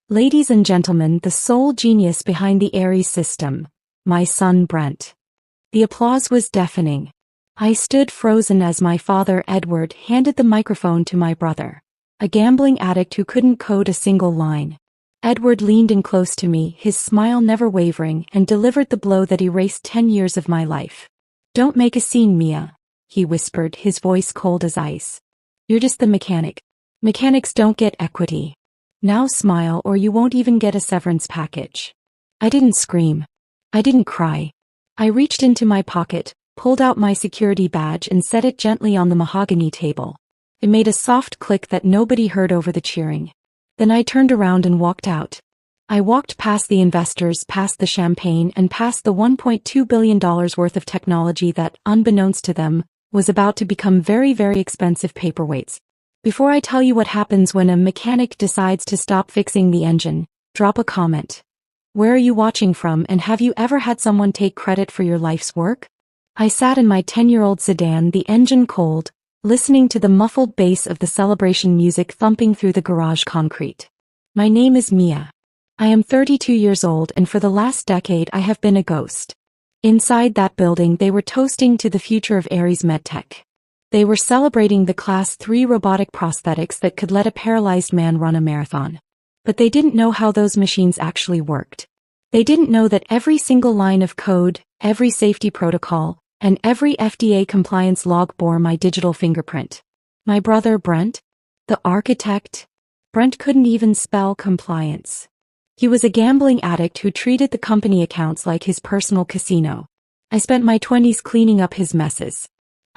Ladies and gentlemen, the sole genius behind the Aries system, my son Brent. The applause was deafening. I stood frozen as my father Edward handed the microphone to my brother, a gambling addict who couldn't code a single line. Edward leaned in close to me, his smile never wavering, and delivered the blow that erased 10 years of my life. "Don't make a scene, Mia," he whispered, his voice cold as ice. "You're just the mechanic. Mechanics don't get equity. Now smile or you won't even get a severance package." I didn't scream. I didn't cry. I reached into my pocket, pulled out my security badge and set it gently on the mahogany table. It made a soft click that nobody heard over the cheering. Then I turned around and walked out. I walked past the investors, past the champagne, and past the $1.2 billion worth of technology that, unbeknownst to them, was about to become very, very expensive paperweights. Before I tell you what happens when a mechanic decides to stop fixing the engine, drop a comment. Where are you watching from, and have you ever had someone take credit for your life's work? I sat in my 10-year-old sedan, the engine cold, listening to the muffled bass of the celebration music thumping through the garage concrete. My name is Mia. I am 32 years old, and for the last decade I have been a ghost. Inside that building they were toasting to the future of Aries MedTech. They were celebrating the Class 3 robotic prosthetics that could let a paralyzed man run a marathon. But they didn't know how those machines actually worked. They didn't know that every single line of code, every safety protocol, and every FDA compliance log bore my digital fingerprint. My brother Brent? The architect? Brent couldn't even spell compliance. He was a gambling addict who treated the company accounts like his personal casino. I spent my 20s cleaning up his messes.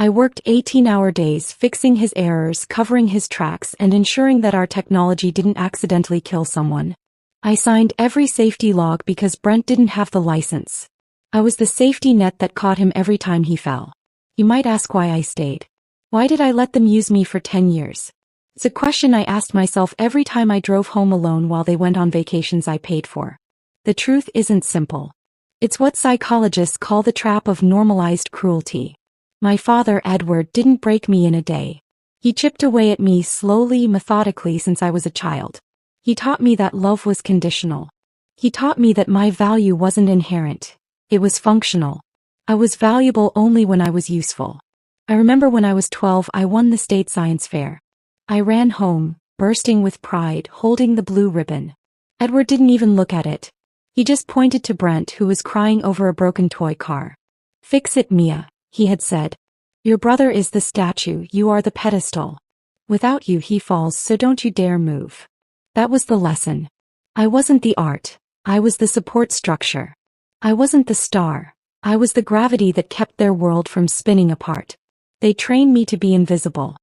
I worked 18-hour days fixing his errors, covering his tracks, and ensuring that our technology didn't accidentally kill someone. I signed every safety log because Brent didn't have the license. I was the safety net that caught him every time he fell. You might ask why I stayed. Why did I let them use me for 10 years? It's a question I asked myself every time I drove home alone while they went on vacations I paid for. The truth isn't simple. It's what psychologists call the trap of normalized cruelty. My father Edward didn't break me in a day. He chipped away at me slowly, methodically since I was a child. He taught me that love was conditional. He taught me that my value wasn't inherent. It was functional. I was valuable only when I was useful. I remember when I was 12 I won the state science fair. I ran home, bursting with pride, holding the blue ribbon. Edward didn't even look at it. He just pointed to Brent, who was crying over a broken toy car. "Fix it, Mia," he had said. "Your brother is the statue, you are the pedestal. Without you he falls, so don't you dare move." That was the lesson. I wasn't the art. I was the support structure. I wasn't the star. I was the gravity that kept their world from spinning apart. They trained me to be invisible.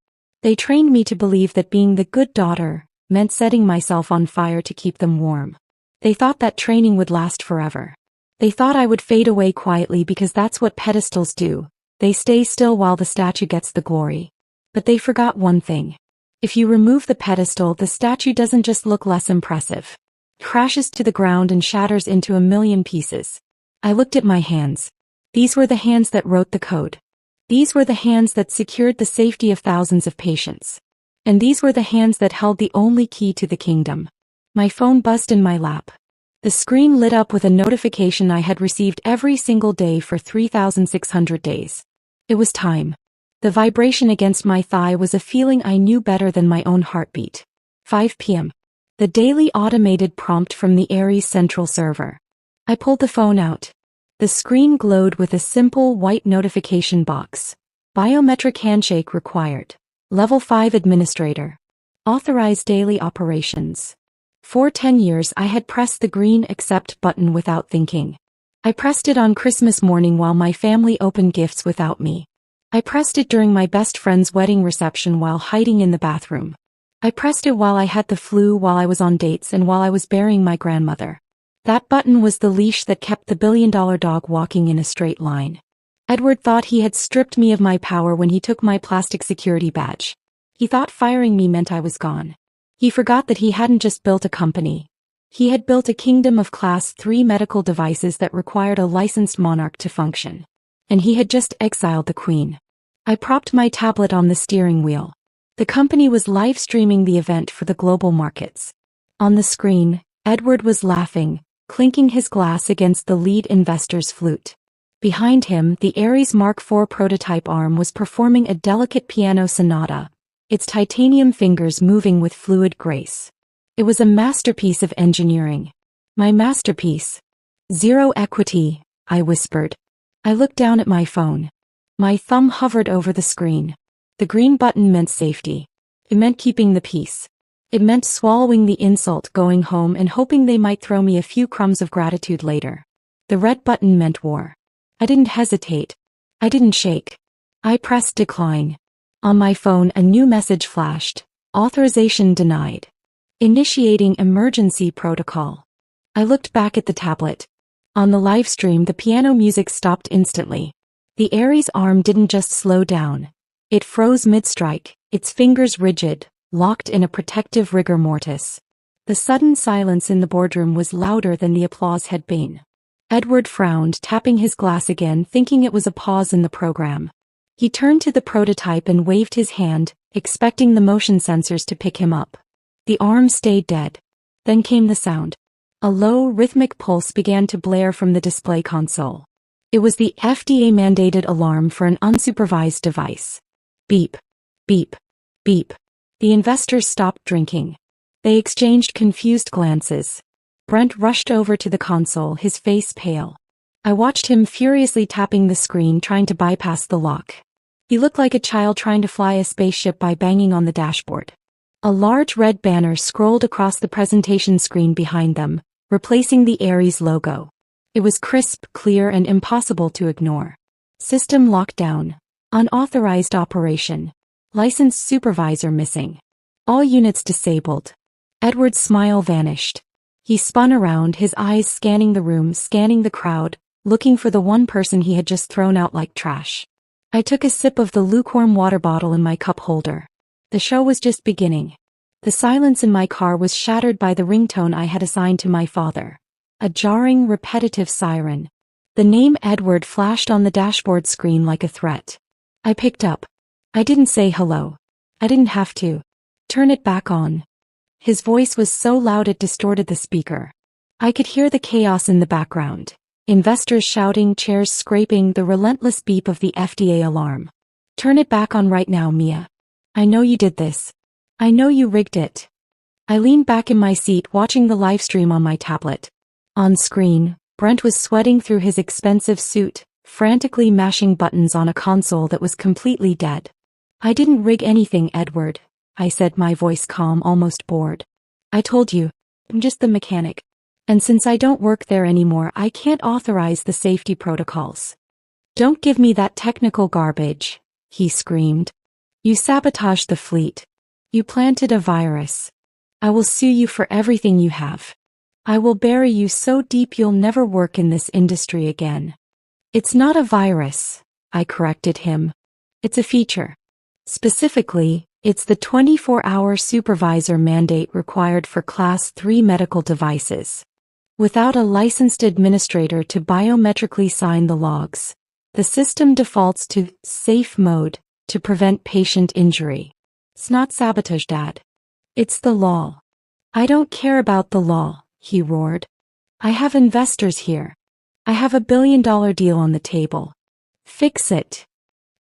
They trained me to believe that being the good daughter meant setting myself on fire to keep them warm. They thought that training would last forever. They thought I would fade away quietly because that's what pedestals do. They stay still while the statue gets the glory. But they forgot one thing. If you remove the pedestal, the statue doesn't just look less impressive. It crashes to the ground and shatters into a million pieces. I looked at my hands. These were the hands that wrote the code. These were the hands that secured the safety of thousands of patients. And these were the hands that held the only key to the kingdom. My phone buzzed in my lap. The screen lit up with a notification I had received every single day for 3,600 days. It was time. The vibration against my thigh was a feeling I knew better than my own heartbeat. 5 p.m. The daily automated prompt from the Aries central server. I pulled the phone out. The screen glowed with a simple white notification box. Biometric handshake required. Level 5 administrator. Authorized daily operations. For 10 years I had pressed the green accept button without thinking. I pressed it on Christmas morning while my family opened gifts without me. I pressed it during my best friend's wedding reception while hiding in the bathroom. I pressed it while I had the flu, while I was on dates, and while I was burying my grandmother. That button was the leash that kept the billion-dollar dog walking in a straight line. Edward thought he had stripped me of my power when he took my plastic security badge. He thought firing me meant I was gone. He forgot that he hadn't just built a company. He had built a kingdom of Class 3 medical devices that required a licensed monarch to function. And he had just exiled the Queen. I propped my tablet on the steering wheel. The company was live streaming the event for the global markets. On the screen, Edward was laughing, clinking his glass against the lead investor's flute. Behind him, the Ares Mark IV prototype arm was performing a delicate piano sonata, its titanium fingers moving with fluid grace. It was a masterpiece of engineering. My masterpiece. Zero equity, I whispered. I looked down at my phone. My thumb hovered over the screen. The green button meant safety. It meant keeping the peace. It meant swallowing the insult, going home and hoping they might throw me a few crumbs of gratitude later. The red button meant war. I didn't hesitate. I didn't shake. I pressed decline. On my phone, a new message flashed. Authorization denied. Initiating emergency protocol. I looked back at the tablet. On the live stream, the piano music stopped instantly. The Ares arm didn't just slow down. It froze mid-strike, its fingers rigid, locked in a protective rigor mortis. The sudden silence in the boardroom was louder than the applause had been. Edward frowned, tapping his glass again, thinking it was a pause in the program. He turned to the prototype and waved his hand, expecting the motion sensors to pick him up. The arm stayed dead. Then came the sound. A low, rhythmic pulse began to blare from the display console. It was the FDA-mandated alarm for an unsupervised device. Beep, beep, beep. The investors stopped drinking. They exchanged confused glances. Brent rushed over to the console, his face pale. I watched him furiously tapping the screen, trying to bypass the lock. He looked like a child trying to fly a spaceship by banging on the dashboard. A large red banner scrolled across the presentation screen behind them, replacing the Ares logo. It was crisp, clear, and impossible to ignore. System lockdown. Unauthorized operation. Licensed supervisor missing. All units disabled. Edward's smile vanished. He spun around, his eyes scanning the room, scanning the crowd, looking for the one person he had just thrown out like trash. I took a sip of the lukewarm water bottle in my cup holder. The show was just beginning. The silence in my car was shattered by the ringtone I had assigned to my father. A jarring, repetitive siren. The name Edward flashed on the dashboard screen like a threat. I picked up. I didn't say hello. I didn't have to. Turn it back on. His voice was so loud it distorted the speaker. I could hear the chaos in the background. Investors shouting, chairs scraping, the relentless beep of the FDA alarm. Turn it back on right now, Mia. I know you did this. I know you rigged it. I leaned back in my seat, watching the live stream on my tablet. On screen, Brent was sweating through his expensive suit, frantically mashing buttons on a console that was completely dead. I didn't rig anything, Edward, I said, my voice calm, almost bored. I told you, I'm just the mechanic. And since I don't work there anymore, I can't authorize the safety protocols. Don't give me that technical garbage, he screamed. You sabotaged the fleet. You planted a virus. I will sue you for everything you have. I will bury you so deep you'll never work in this industry again. It's not a virus, I corrected him. It's a feature. Specifically, it's the 24-hour supervisor mandate required for Class 3 medical devices. Without a licensed administrator to biometrically sign the logs, the system defaults to safe mode to prevent patient injury. It's not sabotage, Dad. It's the law. I don't care about the law, he roared. I have investors here. I have $1 billion deal on the table. Fix it.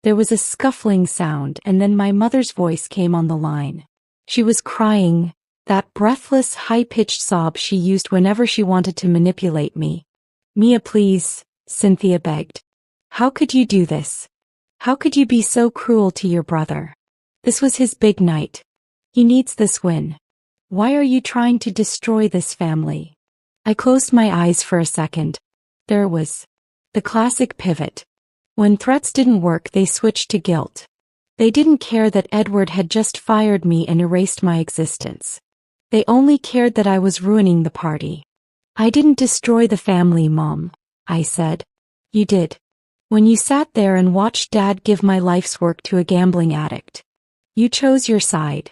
There was a scuffling sound, and then my mother's voice came on the line. She was crying, that breathless, high-pitched sob she used whenever she wanted to manipulate me. Mia, please, Cynthia begged. How could you do this? How could you be so cruel to your brother? This was his big night. He needs this win. Why are you trying to destroy this family? I closed my eyes for a second. There it was. The classic pivot. When threats didn't work, they switched to guilt. They didn't care that Edward had just fired me and erased my existence. They only cared that I was ruining the party. I didn't destroy the family, Mom, I said. You did. When you sat there and watched Dad give my life's work to a gambling addict. You chose your side.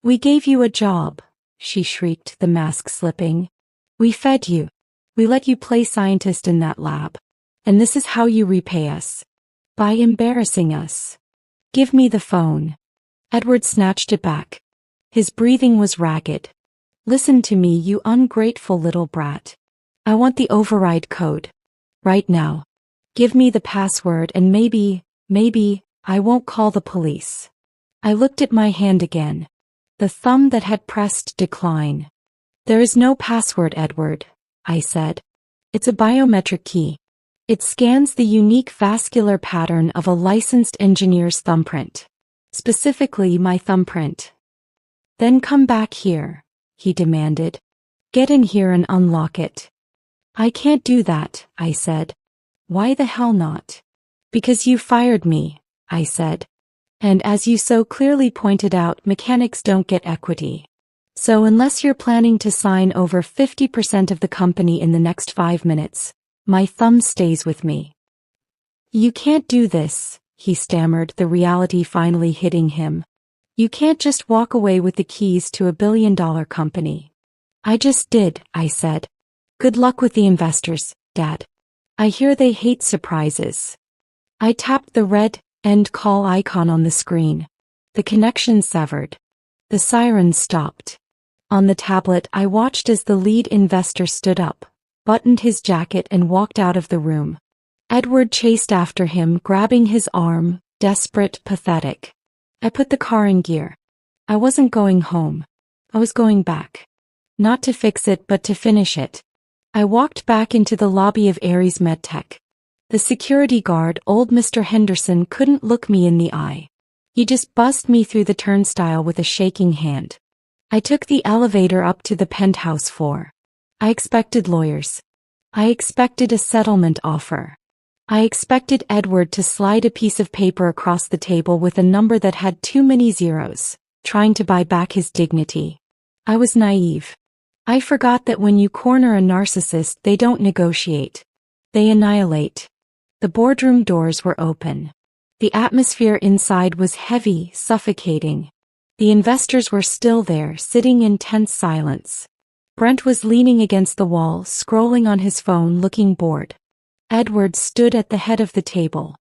We gave you a job, she shrieked, the mask slipping. We fed you. We let you play scientist in that lab. And this is how you repay us. By embarrassing us. Give me the phone. Edward snatched it back. His breathing was ragged. Listen to me, you ungrateful little brat. I want the override code. Right now. Give me the password and maybe, I won't call the police. I looked at my hand again. The thumb that had pressed decline. There is no password, Edward, I said. It's a biometric key. It scans the unique vascular pattern of a licensed engineer's thumbprint. Specifically my thumbprint. Then come back here, he demanded. Get in here and unlock it. I can't do that, I said. Why the hell not? Because you fired me, I said. And as you so clearly pointed out, mechanics don't get equity. So unless you're planning to sign over 50% of the company in the next 5 minutes, my thumb stays with me. You can't do this, he stammered, the reality finally hitting him. You can't just walk away with the keys to $1 billion company. I just did, I said. Good luck with the investors, Dad. I hear they hate surprises. I tapped the red end call icon on the screen. The connection severed. The siren stopped. On the tablet, I watched as the lead investor stood up, buttoned his jacket and walked out of the room. Edward chased after him, grabbing his arm, desperate, pathetic. I put the car in gear. I wasn't going home. I was going back. Not to fix it, but to finish it. I walked back into the lobby of Ares MedTech. The security guard, old Mr. Henderson, couldn't look me in the eye. He just buzzed me through the turnstile with a shaking hand. I took the elevator up to the penthouse floor. I expected lawyers. I expected a settlement offer. I expected Edward to slide a piece of paper across the table with a number that had too many zeros, trying to buy back his dignity. I was naive. I forgot that when you corner a narcissist, they don't negotiate. They annihilate. The boardroom doors were open. The atmosphere inside was heavy, suffocating. The investors were still there, sitting in tense silence. Brent was leaning against the wall, scrolling on his phone, looking bored. Edward stood at the head of the table.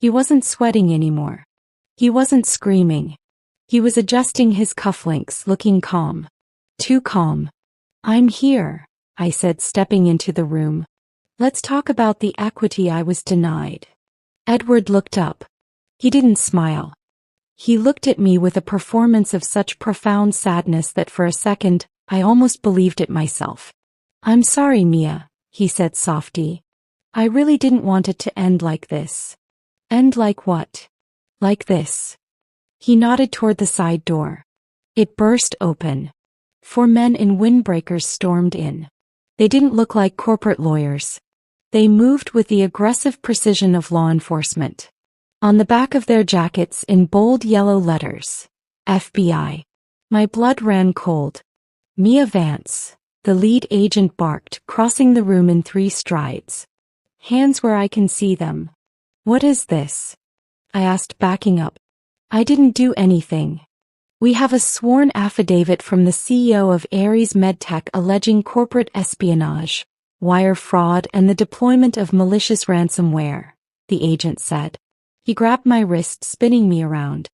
He wasn't sweating anymore. He wasn't screaming. He was adjusting his cufflinks, looking calm. Too calm. I'm here, I said, stepping into the room. Let's talk about the equity I was denied. Edward looked up. He didn't smile. He looked at me with a performance of such profound sadness that for a second, I almost believed it myself. I'm sorry, Mia, he said softly. I really didn't want it to end like this. End like what? Like this. He nodded toward the side door. It burst open. 4 men in windbreakers stormed in. They didn't look like corporate lawyers. They moved with the aggressive precision of law enforcement. On the back of their jackets in bold yellow letters, FBI. My blood ran cold. Mia Vance, the lead agent, barked, crossing the room in 3 strides. Hands where I can see them. What is this? I asked, backing up. I didn't do anything. We have a sworn affidavit from the CEO of Ares MedTech alleging corporate espionage, wire fraud and the deployment of malicious ransomware, the agent said. He grabbed my wrist, spinning me around.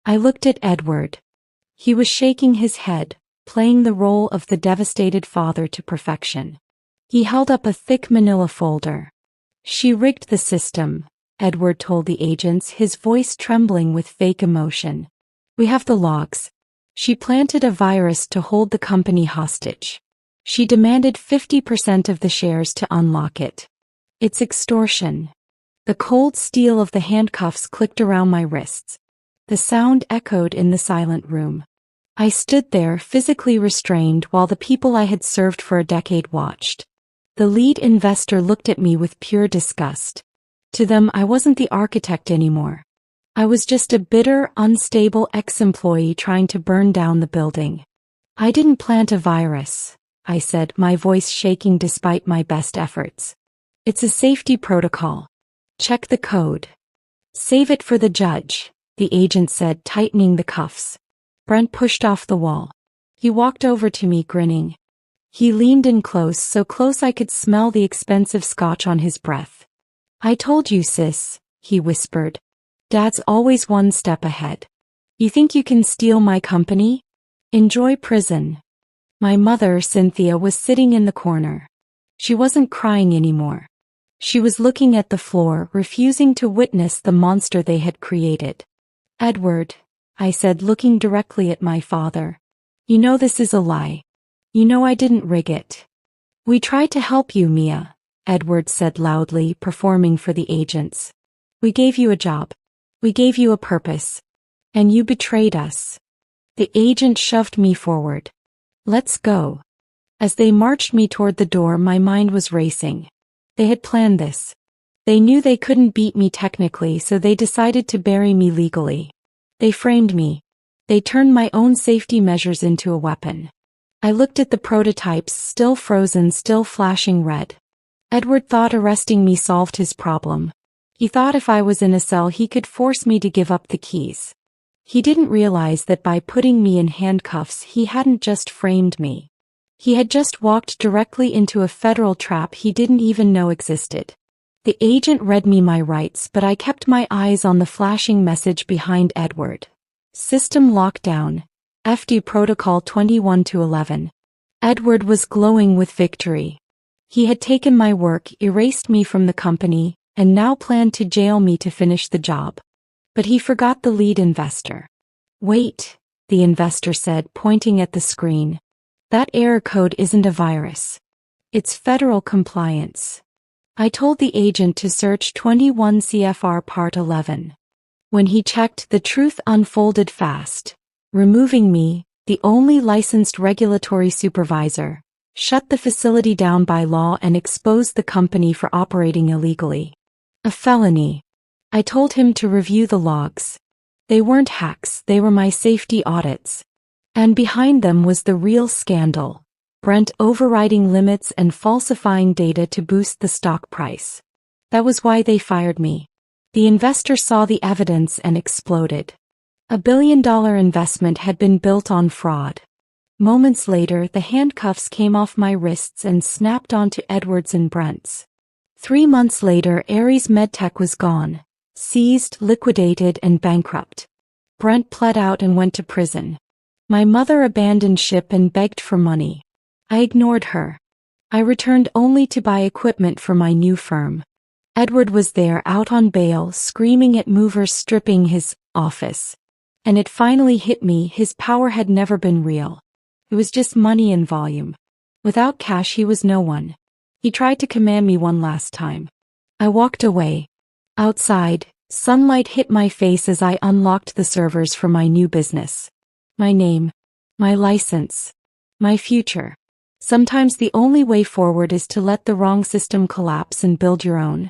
I looked at Edward. He was shaking his head, playing the role of the devastated father to perfection. He held up a thick manila folder. She rigged the system, Edward told the agents, his voice trembling with fake emotion. We have the logs. She planted a virus to hold the company hostage. She demanded 50% of the shares to unlock it. It's extortion. The cold steel of the handcuffs clicked around my wrists. The sound echoed in the silent room. I stood there, physically restrained, while the people I had served for a decade watched. The lead investor looked at me with pure disgust. To them, I wasn't the architect anymore. I was just a bitter, unstable ex-employee trying to burn down the building. I didn't plant a virus, I said, my voice shaking despite my best efforts. It's a safety protocol. Check the code. Save it for the judge, the agent said, tightening the cuffs. Brent pushed off the wall. He walked over to me, grinning. He leaned in close, so close I could smell the expensive scotch on his breath. I told you, sis, he whispered. Dad's always one step ahead. You think you can steal my company? Enjoy prison. My mother, Cynthia, was sitting in the corner. She wasn't crying anymore. She was looking at the floor, refusing to witness the monster they had created. "Edward," I said, looking directly at my father. "You know this is a lie. You know I didn't rig it." "We tried to help you, Mia," Edward said loudly, performing for the agents. "We gave you a job. We gave you a purpose. And you betrayed us." The agent shoved me forward. "Let's go." As they marched me toward the door, my mind was racing. They had planned this. They knew they couldn't beat me technically, so they decided to bury me legally. They framed me. They turned my own safety measures into a weapon. I looked at the prototypes, still frozen, still flashing red. Edward thought arresting me solved his problem. He thought if I was in a cell he could force me to give up the keys. He didn't realize that by putting me in handcuffs he hadn't just framed me. He had just walked directly into a federal trap he didn't even know existed. The agent read me my rights, but I kept my eyes on the flashing message behind Edward. "System lockdown. FD Protocol 21-11. Edward was glowing with victory. He had taken my work, erased me from the company, and now planned to jail me to finish the job. But he forgot the lead investor. "Wait," the investor said, pointing at the screen. "That error code isn't a virus. It's federal compliance." I told the agent to search 21 CFR Part 11. When he checked, the truth unfolded fast. Removing me, the only licensed regulatory supervisor, shut the facility down by law and exposed the company for operating illegally. A felony. I told him to review the logs. They weren't hacks, they were my safety audits. And behind them was the real scandal. Brent overriding limits and falsifying data to boost the stock price. That was why they fired me. The investor saw the evidence and exploded. $1 billion investment had been built on fraud. Moments later, the handcuffs came off my wrists and snapped onto Edward's and Brent's. 3 months later, Ares MedTech was gone, seized, liquidated, and bankrupt. Brent pled out and went to prison. My mother abandoned ship and begged for money. I ignored her. I returned only to buy equipment for my new firm. Edward was there, out on bail, screaming at movers, stripping his office. And it finally hit me, his power had never been real. It was just money and volume. Without cash he was no one. He tried to command me one last time. I walked away. Outside, sunlight hit my face as I unlocked the servers for my new business. My name, my license, my future. Sometimes the only way forward is to let the wrong system collapse and build your own.